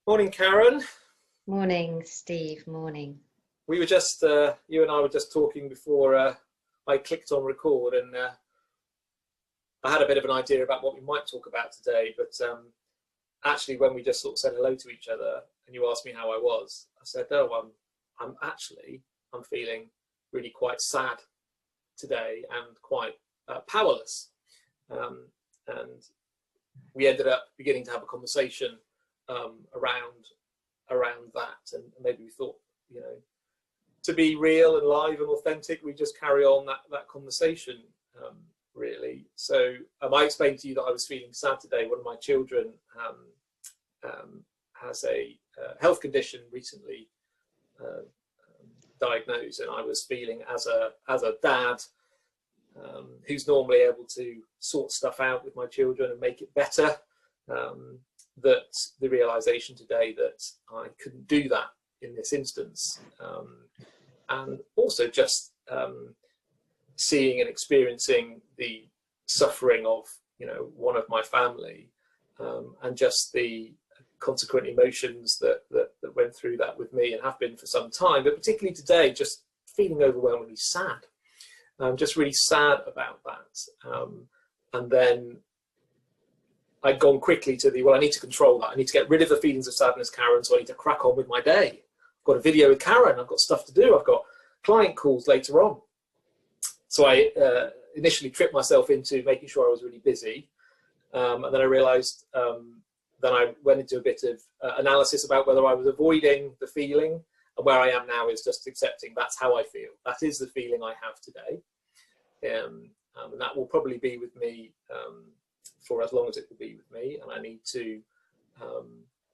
Morning, Karen. Morning, Steve. Morning. We were just, you and I were just talking before I clicked on record, and I had a bit of an idea about what we might talk about today. But actually, when we just sort of said hello to each other, and you asked me how I was, I said, "Oh, I'm feeling really quite sad today and quite powerless." And we ended up beginning to have a conversation around that, and maybe we thought, to be real and live and authentic, we just carry on that conversation, really. So I explained to you that I was feeling sad today. One of my children has a health condition recently diagnosed, and I was feeling as a dad who's normally able to sort stuff out with my children and make it better, that the realization today that I couldn't do that in this instance, and also just seeing and experiencing the suffering of one of my family, and just the consequent emotions that went through that with me and have been for some time, but particularly today, just feeling overwhelmingly sad. Just really sad about that. And then I'd gone quickly to I need to control that. I need to get rid of the feelings of sadness, Karen, so I need to crack on with my day. I've got a video with Karen. I've got stuff to do. I've got client calls later on. So I initially tripped myself into making sure I was really busy. And then I realized, then I went into a bit of analysis about whether I was avoiding the feeling, and where I am now is just accepting that's how I feel. That is the feeling I have today. And that will probably be with me for as long as it will be with me, and I need to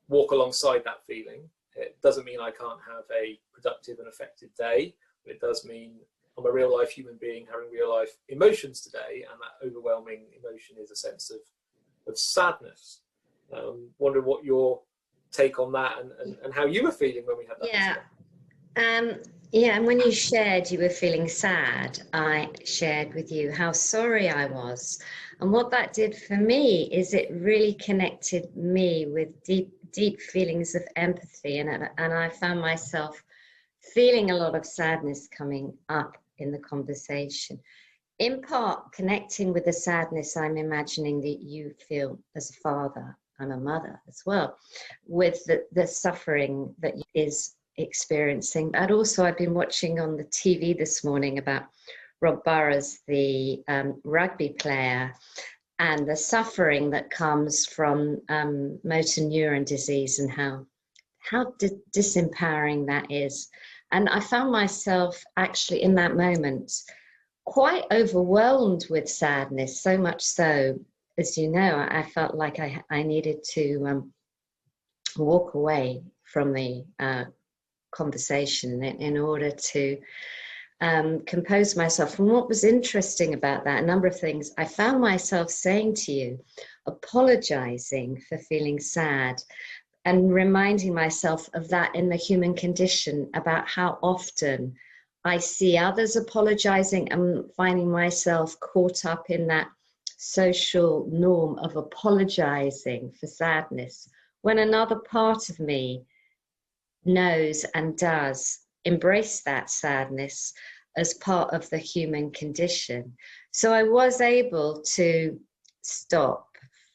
walk alongside that feeling. It doesn't mean I can't have a productive and effective day, but it does mean I'm a real life human being having real life emotions today, and that overwhelming emotion is a sense of sadness. Wondering what your take on that and how you were feeling when we had that discussion. Yeah, and when you shared you were feeling sad, I shared with you how sorry I was. And what that did for me is it really connected me with deep feelings of empathy. And I found myself feeling a lot of sadness coming up in the conversation. In part, connecting with the sadness I'm imagining that you feel as a father, I'm a mother as well, with the suffering that is experiencing. But also I've been watching on the TV this morning about Rob Burrows, the rugby player, and the suffering that comes from motor neuron disease, and how disempowering that is. And I found myself actually in that moment quite overwhelmed with sadness, so much so, as you know, I felt like I needed to walk away from the conversation in order to compose myself. And what was interesting about that, a number of things, I found myself saying to you, apologizing for feeling sad, and reminding myself of that in the human condition, about how often I see others apologizing and finding myself caught up in that social norm of apologizing for sadness, when another part of me knows and does embrace that sadness as part of the human condition. So I was able to stop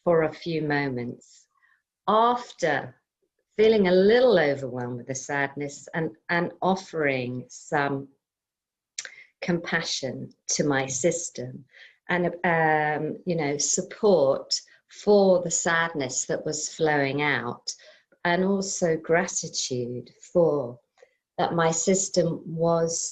for a few moments after feeling a little overwhelmed with the sadness, and offering some compassion to my system, and support for the sadness that was flowing out, and also gratitude for that my system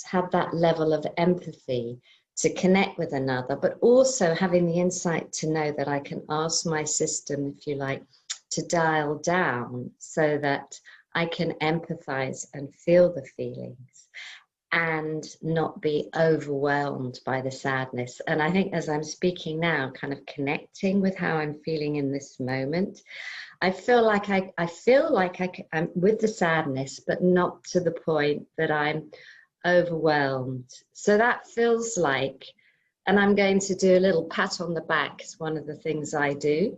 had that level of empathy to connect with another, but also having the insight to know that I can ask my system, if you like, to dial down so that I can empathize and feel the feelings and not be overwhelmed by the sadness. And I think as I'm speaking now, kind of connecting with how I'm feeling in this moment, I feel like I'm with the sadness, but not to the point that I'm overwhelmed. So that feels like, and I'm going to do a little pat on the back, is one of the things I do,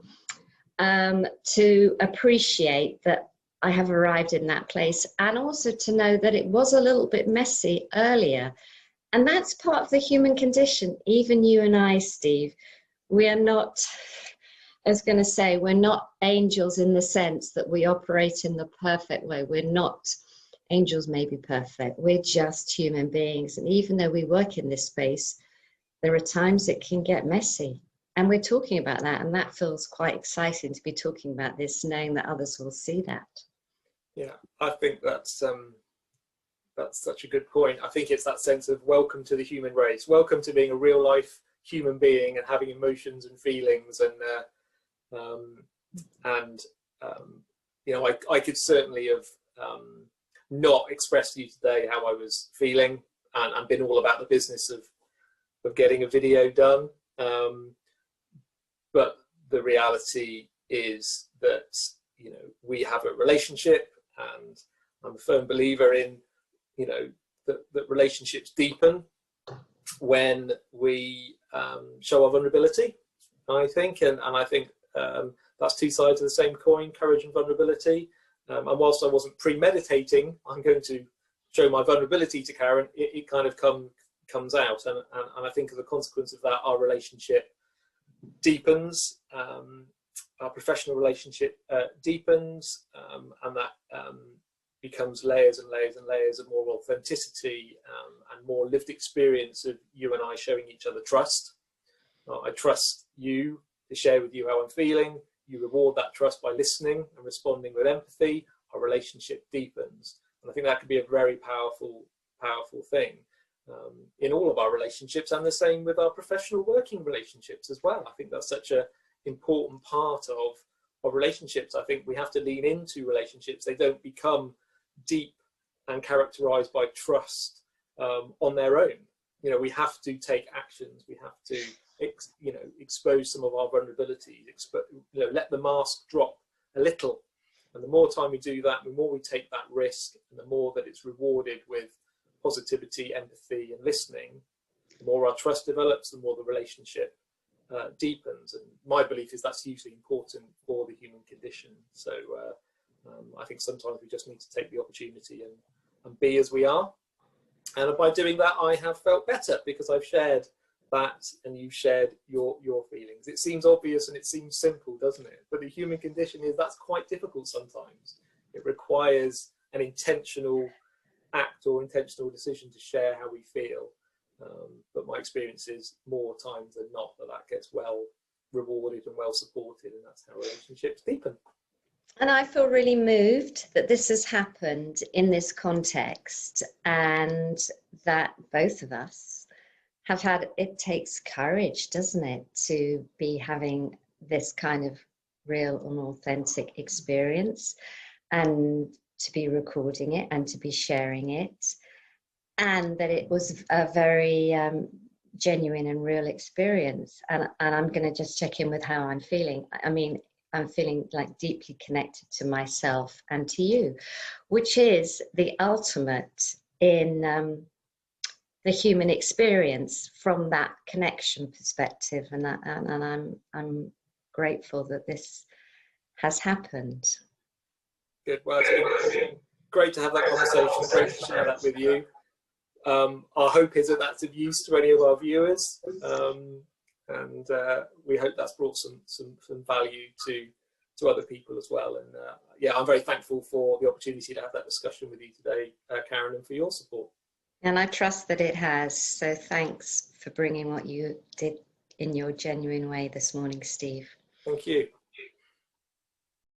to appreciate that I have arrived in that place, and also to know that it was a little bit messy earlier. And that's part of the human condition. Even you and I, Steve, we are not, I was going to say, we're not angels in the sense that we operate in the perfect way. We're not, angels may be perfect. We're just human beings. And even though we work in this space, there are times it can get messy. And we're talking about that. And that feels quite exciting to be talking about this, knowing that others will see that. Yeah, I think that's such a good point. I think it's that sense of welcome to the human race, welcome to being a real life human being and having emotions and feelings, and you know, I could certainly have not expressed to you today how I was feeling, and been all about the business of getting a video done, but the reality is that, you know, we have a relationship, and I'm a firm believer in, you know, that relationships deepen when we show our vulnerability, I think, and I think that's two sides of the same coin, courage and vulnerability. And whilst I wasn't premeditating, I'm going to show my vulnerability to Karen, it kind of comes out, and I think as a consequence of that, our relationship deepens, our professional relationship deepens, and that becomes layers and layers and layers of more authenticity, and more lived experience of you and I showing each other trust. I trust you to share with you how I'm feeling. You reward that trust by listening and responding with empathy. Our relationship deepens, and I think that could be a very powerful thing in all of our relationships, and the same with our professional working relationships as well. I think that's such an important part of relationships. I think we have to lean into relationships. They don't become deep and characterized by trust on their own. You know, we have to take actions. We have to expose some of our vulnerabilities, you know, let the mask drop a little. And the more time we do that, the more we take that risk, and the more that it's rewarded with positivity, empathy, and listening, the more our trust develops, the more the relationship deepens. And my belief is that's hugely important for the human condition. So I think sometimes we just need to take the opportunity and be as we are. And by doing that, I have felt better, because I've shared that, and you've shared your feelings. It seems obvious and it seems simple, doesn't it? But the human condition is that's quite difficult sometimes. It requires an intentional act or intentional decision to share how we feel. But my experience is more times than not that gets well rewarded and well supported, and that's how relationships deepen. And I feel really moved that this has happened in this context, and that both of us have had, it takes courage, doesn't it, to be having this kind of real and authentic experience, and to be recording it and to be sharing it, and that it was a very genuine and real experience. And I'm going to just check in with how I'm feeling. I mean, I'm feeling like deeply connected to myself and to you, which is the ultimate in the human experience from that connection perspective. And I'm grateful that this has happened. Good. Well, it's been great to have that conversation. Great to share that with you. Our hope is that that's of use to any of our viewers, and we hope that's brought some value to other people as well. And yeah, I'm very thankful for the opportunity to have that discussion with you today, Karen, and for your support. And I trust that it has. So thanks for bringing what you did in your genuine way this morning, Steve. Thank you.